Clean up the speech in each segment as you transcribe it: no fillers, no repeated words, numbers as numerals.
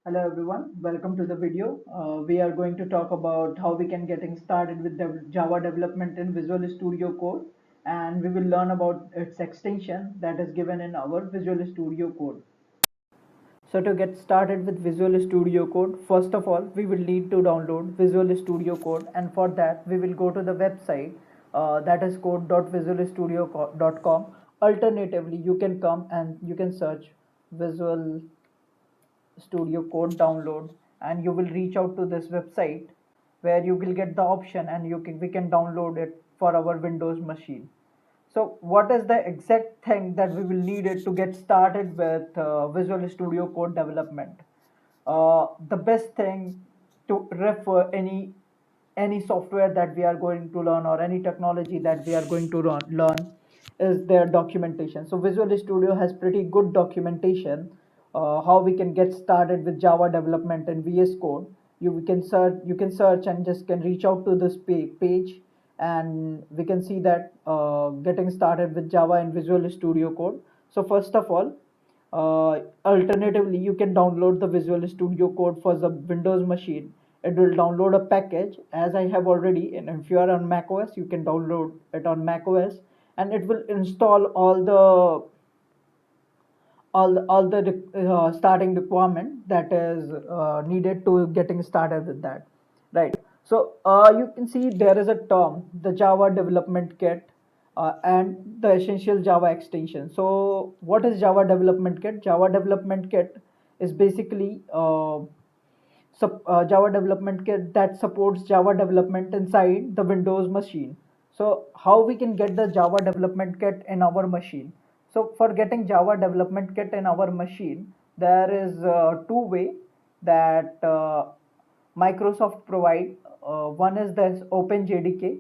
Hello everyone, welcome to the video. We are going to talk about how we can getting started with the Java development in Visual Studio Code, and we will learn about its extension that is given in our Visual Studio Code. So to get started with Visual Studio Code, first of all we will need to download Visual Studio Code, and for that we will go to the website that is code.visualstudio.com. Alternatively, you can come and you can search Visual Studio Code download, and you will reach out to this website where you will get the option and we can download it for our Windows machine. So what is the exact thing that we will need it to get started with Visual Studio Code development? The best thing to refer any software that we are going to learn or any technology that we are going to learn is their documentation. So Visual Studio has pretty good documentation how we can get started with Java development in VS Code. You can search and just can reach out to this page, and we can see that getting started with Java in Visual Studio Code. So first of all, alternatively, you can download the Visual Studio Code for the Windows machine. It will download a package as I have already, and if you are on Mac OS, you can download it on Mac OS, and it will install all the starting requirement that is needed to getting started with that, right? So you can see there is a term, the Java development kit, and the essential Java extension. So what is Java development kit? Java development kit is basically Java development kit that supports Java development inside the Windows machine. So how we can get the Java development kit in our machine? So for getting Java development kit in our machine, there is two way that Microsoft provide. One is this OpenJDK.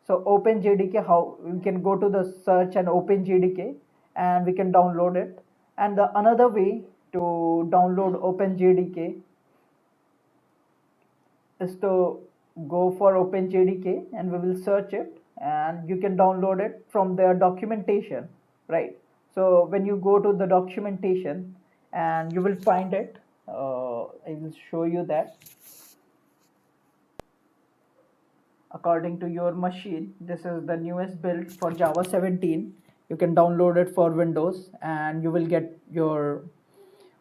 So OpenJDK, how we can go to the search and OpenJDK, and we can download it. And the another way to download OpenJDK is to go for OpenJDK, and we will search it, and you can download it from their documentation, right? So when you go to the documentation, and you will find it, I will show you that according to your machine. This is the newest build for Java 17. You can download it for Windows, and you will get your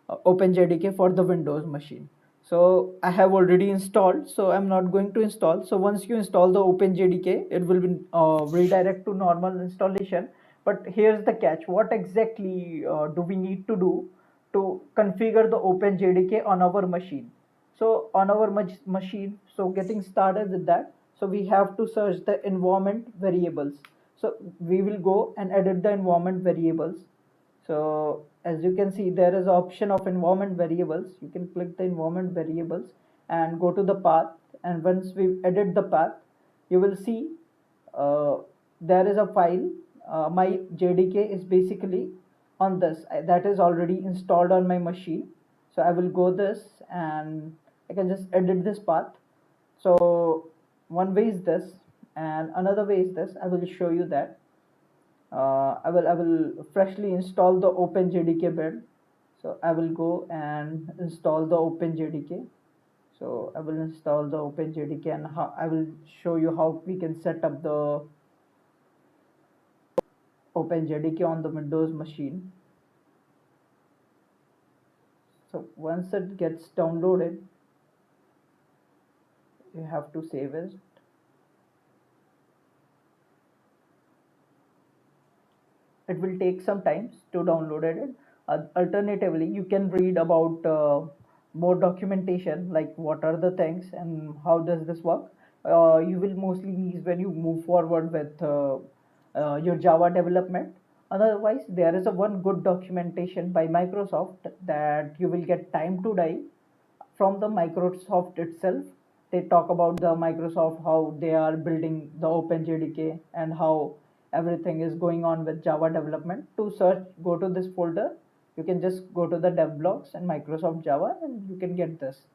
OpenJDK for the Windows machine. So I have already installed, so I'm not going to install. So once you install the OpenJDK, it will be redirect to normal installation. But here's the catch: what exactly do we need to do to configure the OpenJDK on our machine? So on our machine, so getting started with that, so we have to search the environment variables. So we will go and edit the environment variables. So as you can see, there is option of environment variables. You can click the environment variables and go to the path, and once we edit the path, you will see uh, there is a file. My JDK is basically on this, that is already installed on my machine. So I will go this, and I can just edit this path. So one way is this, and another way is this. I will show you that. I will freshly install the OpenJDK build. So I will go and install the OpenJDK. So I will install the OpenJDK, and I will show you how we can set up the OpenJDK on the Windows machine. So once it gets downloaded, you have to save it. It will take some time to download it. Alternatively, you can read about more documentation, like what are the things and how does this work. You will mostly need when you move forward with your Java development. Otherwise, there is a one good documentation by Microsoft that you will get time to die from the Microsoft itself. They talk about the Microsoft, how they are building the OpenJDK and how everything is going on with Java development. To search, go to this folder. You can just go to the dev blogs and Microsoft Java, and you can get this,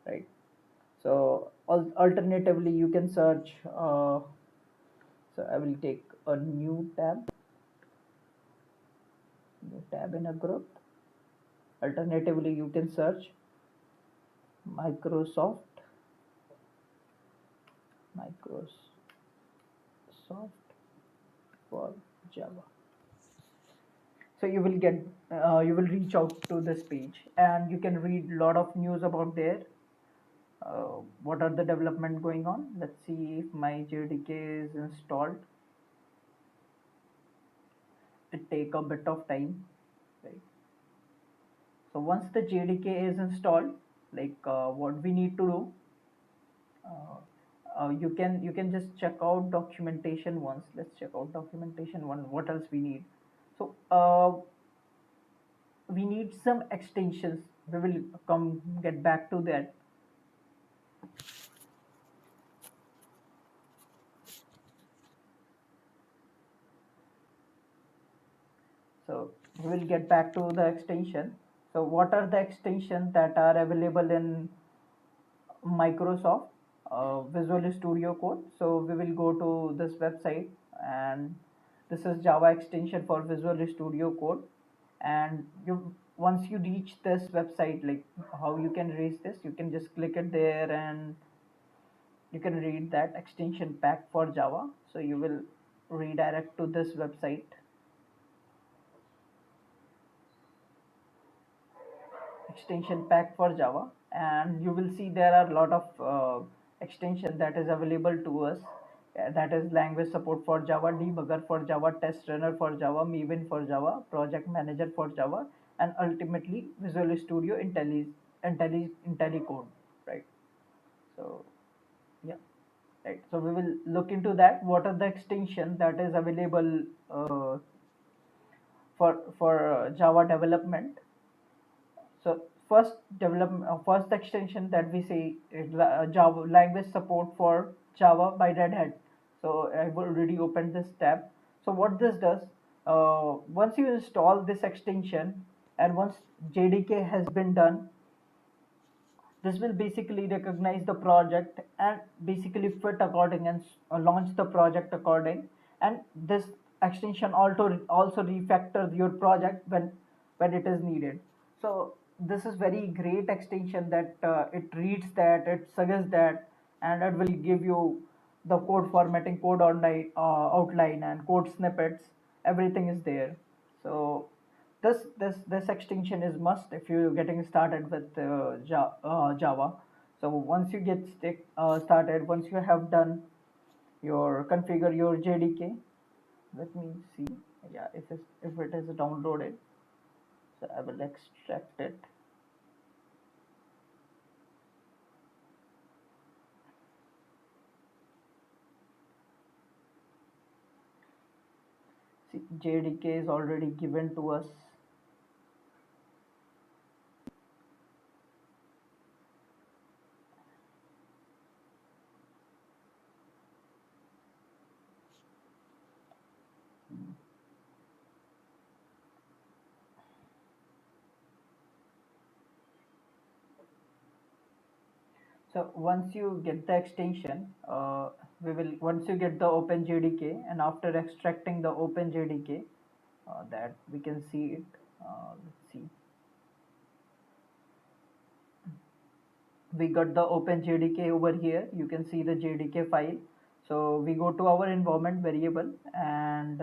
right? So alternatively, you can search. So I will take a new tab in a group. Alternatively, you can search Microsoft for Java. So you will reach out to this page and you can read a lot of news about there. What are the development going on? Let's see if my JDK is installed. It take a bit of time, right? So once the JDK is installed, what we need to do, you can just check out documentation once. Let's check out documentation one. What else we need? So we need some extensions. We will come get back to that. So we will get back to the extension. So what are the extensions that are available in Microsoft Visual Studio Code? So we will go to this website, and this is Java extension for Visual Studio Code. And you once you reach this website, like how you can reach this, you can just click it there and you can read that extension pack for Java. So you will redirect to this website, extension pack for Java, and you will see there are a lot of extension that is available to us. That is language support for Java, debugger for Java, test runner for Java, Maven for Java, project manager for Java, and ultimately Visual Studio IntelliCode, right? So yeah, right. So we will look into that. What are the extension that is available for Java development? So first extension that we see is Java language support for Java by Red Hat. So I've already opened this tab. So what this does, once you install this extension and once JDK has been done, this will basically recognize the project and basically fit according and launch the project according. And this extension also refactor your project when it is needed. So this is very great extension that it reads that, it suggests that, and it will give you the code formatting, code outline, and code snippets. Everything is there. So this extension is must if you're getting started with Java. So once you get started, once you have done your configure your JDK, let me see. Yeah, if it is downloaded, so I will extract it. See, JDK is already given to us. So once you get the extension, we will once you get the OpenJDK, and after extracting the OpenJDK, that we can see it. Let's see. We got the OpenJDK over here. You can see the JDK file. So we go to our environment variable and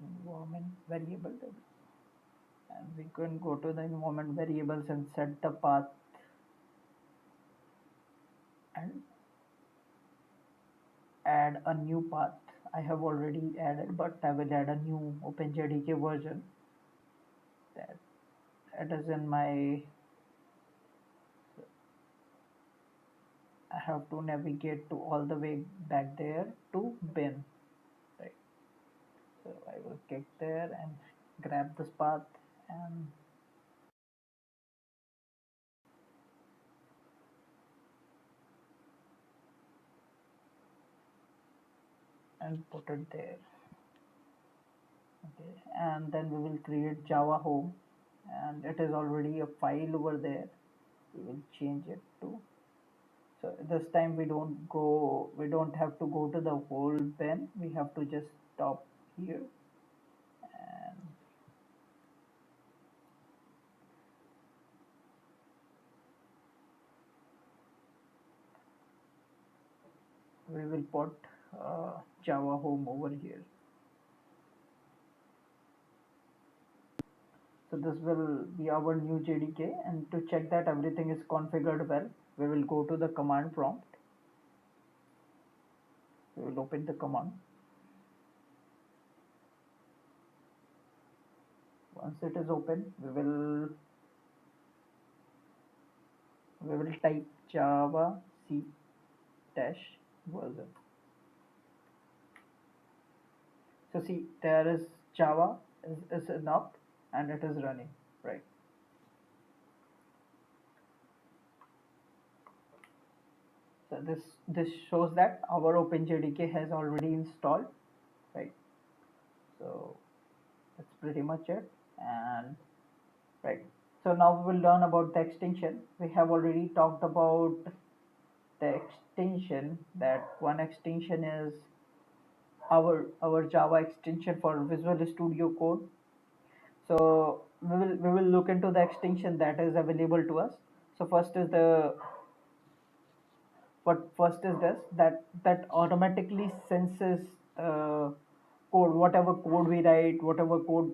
environment variable, and we can go to the environment variables and set the path and add a new path. I have already added, but I will add a new OpenJDK version that it is in my. I have to navigate to all the way back there to bin, right? So I will click there and grab this path and put it there. Okay, and then we will create Java home, and it is already a file over there. We will change it to. So this time we don't have to go to the whole bin. We have to just stop here and we will put Java home over here. So this will be our new JDK, and to check that everything is configured well, we will go to the command prompt. We will open the command. Once it is open, we will type Java C dash version. So see, there is Java is enough and it is running, right? So this shows that our OpenJDK has already installed, right? So that's pretty much it. And right. So now we will learn about the extension. We have already talked about the extension. That one extension is our Java extension for Visual Studio Code. So we will look into the extension that is available to us. So first is this that automatically senses code, whatever code we write, whatever code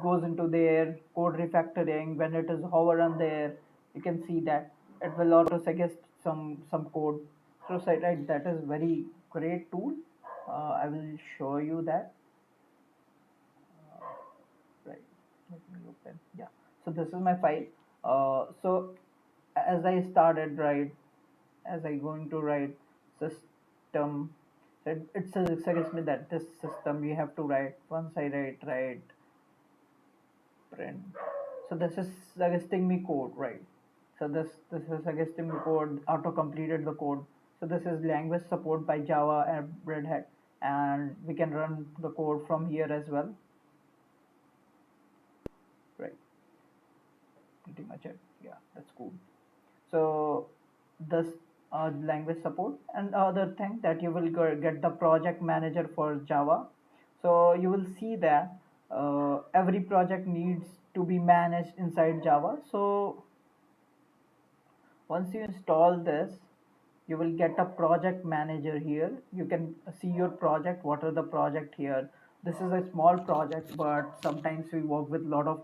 goes into there, code refactoring. When it is hover on there, you can see that it will auto suggest some code. So right, that is very great tool. I will show you that. Right, let me open. Yeah, so this is my file. So as I started, right, as I going to write system, so it suggests me that this system you have to write. Once I write print, so this is suggesting me code, right? So this is suggesting me code, auto completed the code. So this is language support by Java and Red Hat, and we can run the code from here as well, right? Pretty much it. Yeah, that's cool. So this language support, and the other thing that you will get the project manager for Java. So you will see that every project needs to be managed inside Java. So once you install this, you will get a project manager here. You can see your project, what are the project here. This is a small project, but sometimes we work with lot of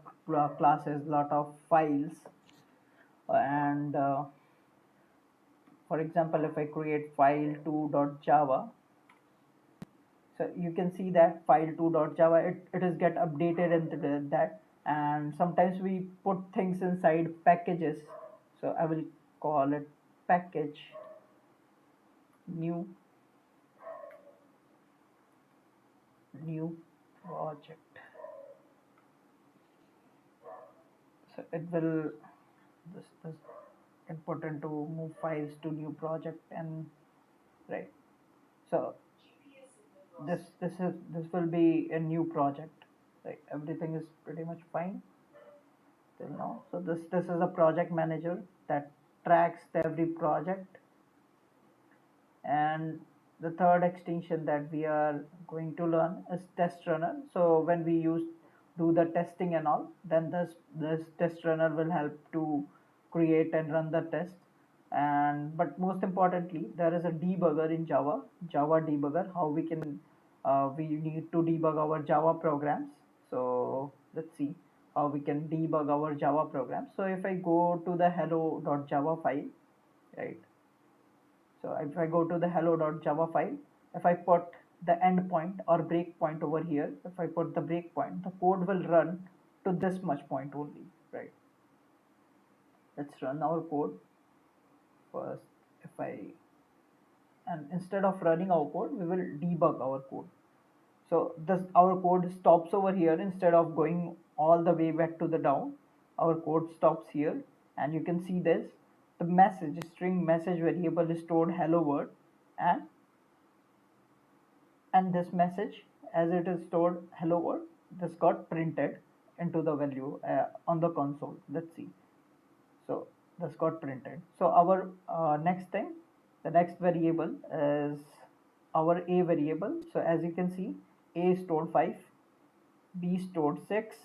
classes, lot of files, and for example, if I create file2.java, so you can see that file2.java, it is get updated into that. And sometimes we put things inside packages. So I will call it package new new project. So it will this important to move files to new project, and right. So this will be a new project, right? Everything is pretty much fine till now. So this is a project manager that tracks every project. And the third extension that we are going to learn is test runner. So when we do the testing and all, then this test runner will help to create and run the test. And but most importantly, there is a debugger in Java debugger, how we need to debug our Java programs. So let's see how we can debug our Java programs. So if I go to the hello.java file, right? So if I go to the hello.java file, if I put the endpoint or breakpoint over here, if I put the breakpoint, the code will run to this much point only, right? Let's run our code first. If I and instead of running our code, we will debug our code. So this our code stops over here. Instead of going all the way back to the down, our code stops here, and you can see this. The message string message variable is stored hello world, and this message, as it is stored hello world, this got printed into the value on the console. Let's see. So this got printed. So our next thing, the next variable is our a variable. So as you can see, a stored 5, b stored 6,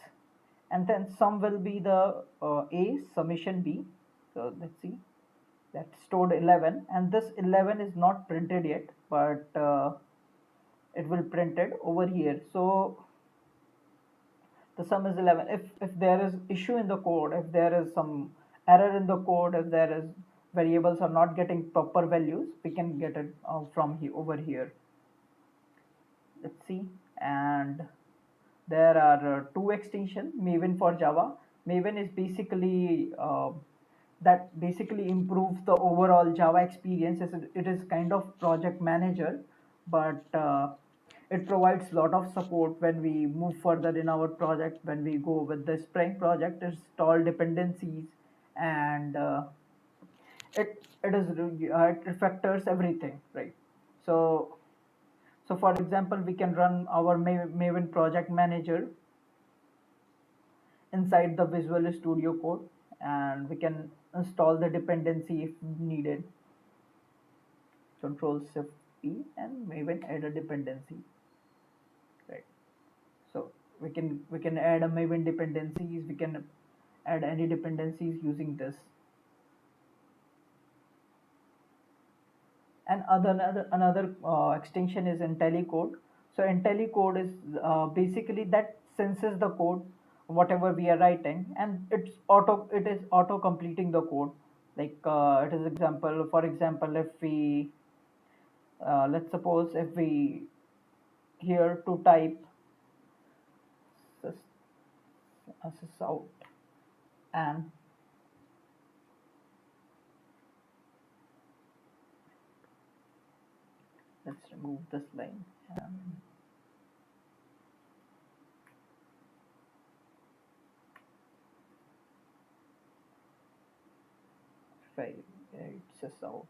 and then sum will be the a summation b. So let's see. that stored 11, and this 11 is not printed yet, but it will print it over here. So the sum is 11. If there is issue in the code, if there is some error in the code, if there is variables are not getting proper values, we can get it from here over here. Let's see. And there are two extension, Maven for Java. Maven is basically that basically improves the overall Java experience. It is kind of project manager, but it provides a lot of support when we move further in our project. When we go with the Spring project, install dependencies, and it refactors everything, right? So for example, we can run our Maven project manager inside the Visual Studio Code, and we can install the dependency if needed. Control Shift P and Maven add a dependency, right? So we can add a Maven dependencies. We can add any dependencies using this. And another extension is IntelliCode. So IntelliCode is basically that senses the code whatever we are writing, and it is auto completing the code. Like it is example for example, if we let's suppose if we here to type sys out, and let's remove this line, and 5 it's sys out.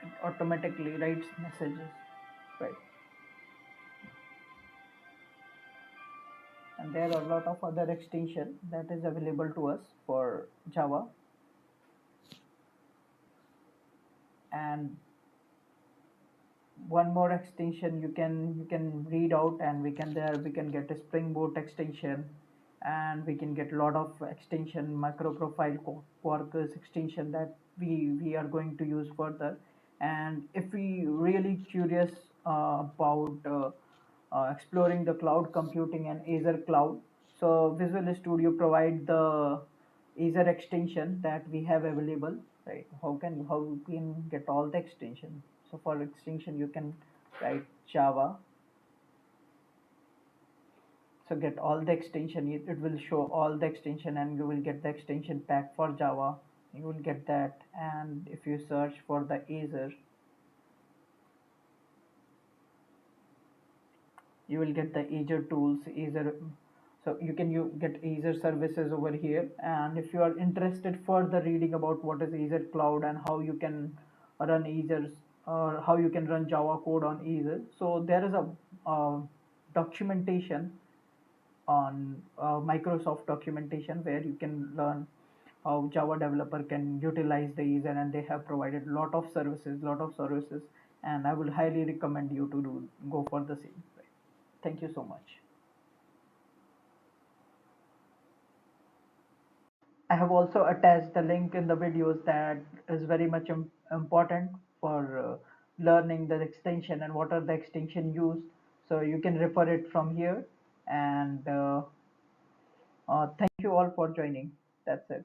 It automatically writes messages, right? And there are a lot of other extension that is available to us for Java. And one more extension you can read out, and we can get a Spring Boot extension, and we can get a lot of extension, micro profile Quarkus extension that we are going to use further. And if we really curious about exploring the cloud computing and Azure cloud, so Visual Studio provide the Azure extension that we have available, right? How you can get all the extension. So for extension you can write Java. So get all the extension, it will show all the extension, and you will get the extension pack for Java. You will get that. And if you search for the Azure, you will get the Azure tools, Azure. So you get Azure services over here. And if you are interested further reading about what is Azure cloud and how you can run Azure, or how you can run Java code on Azure, so there is a documentation on Microsoft documentation where you can learn how Java developer can utilize the Azure, and they have provided lot of services, and I would highly recommend you to go for the same. Thank you so much. I have also attached the link in the videos that is very much important for learning the extension and what are the extension used. So you can refer it from here. And thank you all for joining. That's it.